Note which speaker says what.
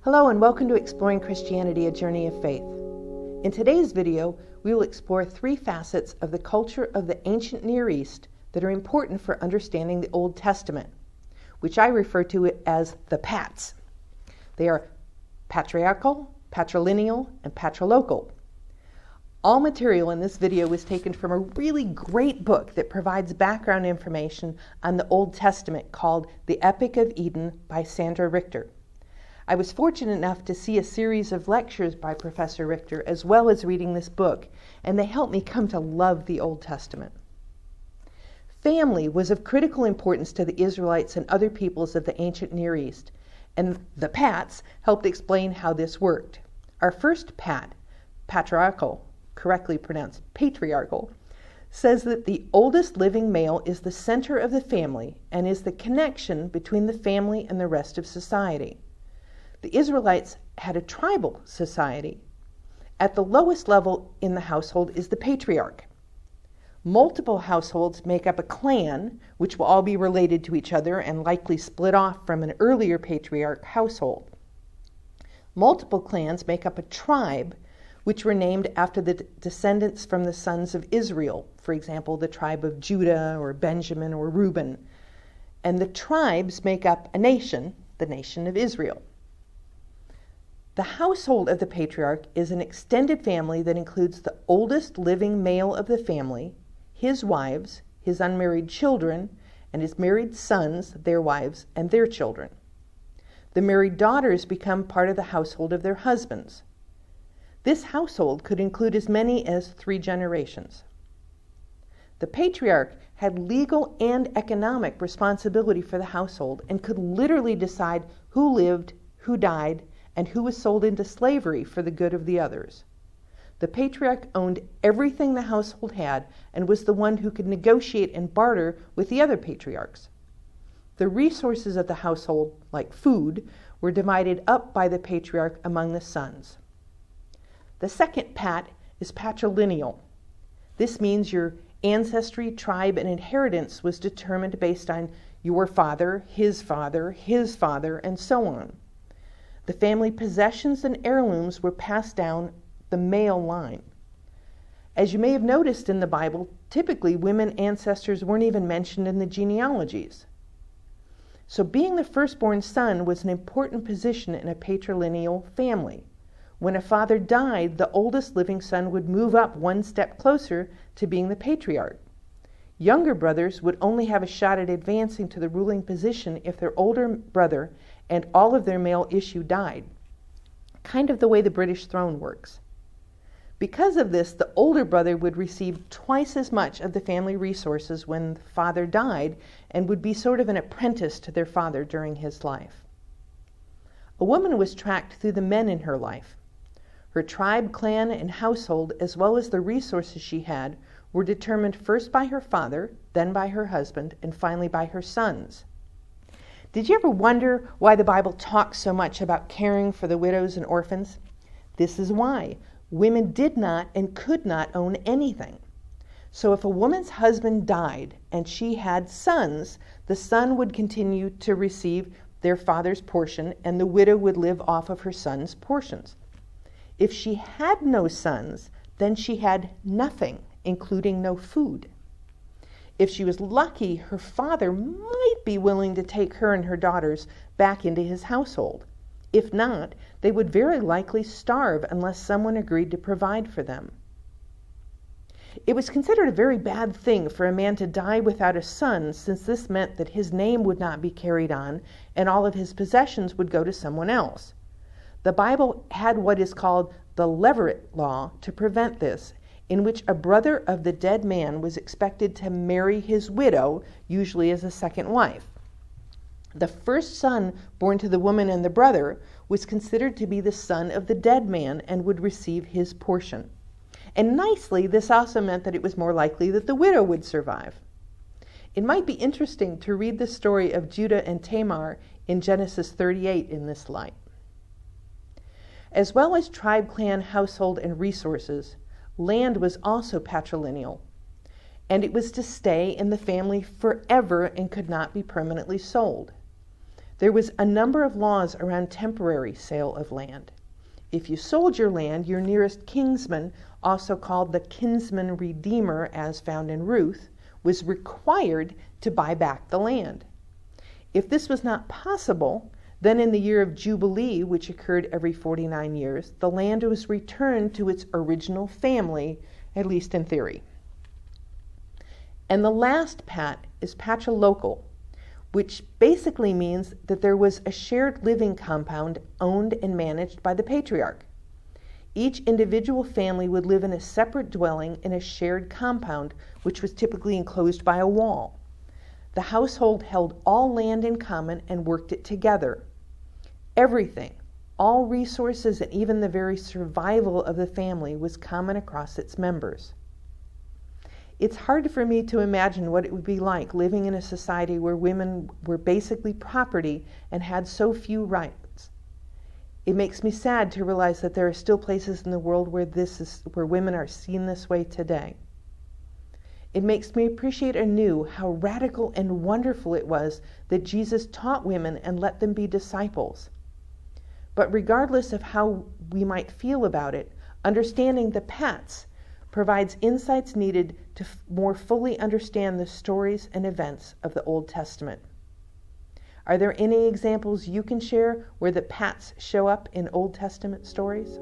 Speaker 1: Hello and welcome to Exploring Christianity, a Journey of Faith. In today's video, we will explore three facets of the culture of the ancient Near East that are important for understanding the Old Testament, which I refer to as the Pats. They are Patriarchal, Patrilineal, and Patrilocal. All material in this video was taken from a really great book that provides background information on the Old Testament called The Epic of Eden by Sandra Richter. I was fortunate enough to see a series of lectures by Professor Richter as well as reading this book, and they helped me come to love the Old Testament. Family was of critical importance to the Israelites and other peoples of the ancient Near East, and the Pats helped explain how this worked. Our first Pat, Patriarchal, correctly pronounced Patriarchal, says that the oldest living male is the center of the family and is the connection between the family and the rest of society. The Israelites had a tribal society. At the lowest level in the household is the patriarch. Multiple households make up a clan, which will all be related to each other and likely split off from an earlier patriarch household. Multiple clans make up a tribe, which were named after the descendants from the sons of Israel, for example, the tribe of Judah or Benjamin or Reuben. And the tribes make up a nation, the nation of Israel. The household of the patriarch is an extended family that includes the oldest living male of the family, his wives, his unmarried children, and his married sons, their wives, and their children. The married daughters become part of the household of their husbands. This household could include as many as 3 generations. The patriarch had legal and economic responsibility for the household and could literally decide who lived, who died, and who was sold into slavery for the good of the others. The patriarch owned everything the household had and was the one who could negotiate and barter with the other patriarchs. The resources of the household, like food, were divided up by the patriarch among the sons. The second Pat is patrilineal. This means your ancestry, tribe, and inheritance was determined based on your father, his father, his father, and so on. The family possessions and heirlooms were passed down the male line. As you may have noticed in the Bible, typically women ancestors weren't even mentioned in the genealogies. So being the firstborn son was an important position in a patrilineal family. When a father died, the oldest living son would move up one step closer to being the patriarch. Younger brothers would only have a shot at advancing to the ruling position if their older brother and all of their male issue died, kind of the way the British throne works. Because of this, the older brother would receive twice as much of the family resources when the father died and would be sort of an apprentice to their father during his life. A woman was tracked through the men in her life. Her tribe, clan, and household, as well as the resources she had, were determined first by her father, then by her husband, and finally by her sons. Did you ever wonder why the Bible talks so much about caring for the widows and orphans? This is why. Women did not and could not own anything. So if a woman's husband died and she had sons, the son would continue to receive their father's portion and the widow would live off of her son's portions. If she had no sons, then she had nothing, including no food. If she was lucky, her father might be willing to take her and her daughters back into his household. If not, they would very likely starve unless someone agreed to provide for them. It was considered a very bad thing for a man to die without a son, since this meant that his name would not be carried on and all of his possessions would go to someone else. The Bible had what is called the Levirate law to prevent this, in which a brother of the dead man was expected to marry his widow, usually as a second wife. The first son born to the woman and the brother was considered to be the son of the dead man and would receive his portion. And nicely, this also meant that it was more likely that the widow would survive. It might be interesting to read the story of Judah and Tamar in Genesis 38 in this light. As well as tribe, clan, household, and resources, land was also patrilineal, and it was to stay in the family forever and could not be permanently sold. There was a number of laws around temporary sale of land. If you sold your land, your nearest kinsman, also called the kinsman redeemer as found in Ruth, was required to buy back the land. If this was not possible, then in the year of Jubilee, which occurred every 49 years, the land was returned to its original family, at least in theory. And the last pat is patrilocal, which basically means that there was a shared living compound owned and managed by the patriarch. Each individual family would live in a separate dwelling in a shared compound, which was typically enclosed by a wall. The household held all land in common and worked it together. Everything, all resources, and even the very survival of the family was common across its members. It's hard for me to imagine what it would be like living in a society where women were basically property and had so few rights. It makes me sad to realize that there are still places in the world where women are seen this way today. It makes me appreciate anew how radical and wonderful it was that Jesus taught women and let them be disciples. But regardless of how we might feel about it, understanding the pats provides insights needed to more fully understand the stories and events of the Old Testament. Are there any examples you can share where the pats show up in Old Testament stories?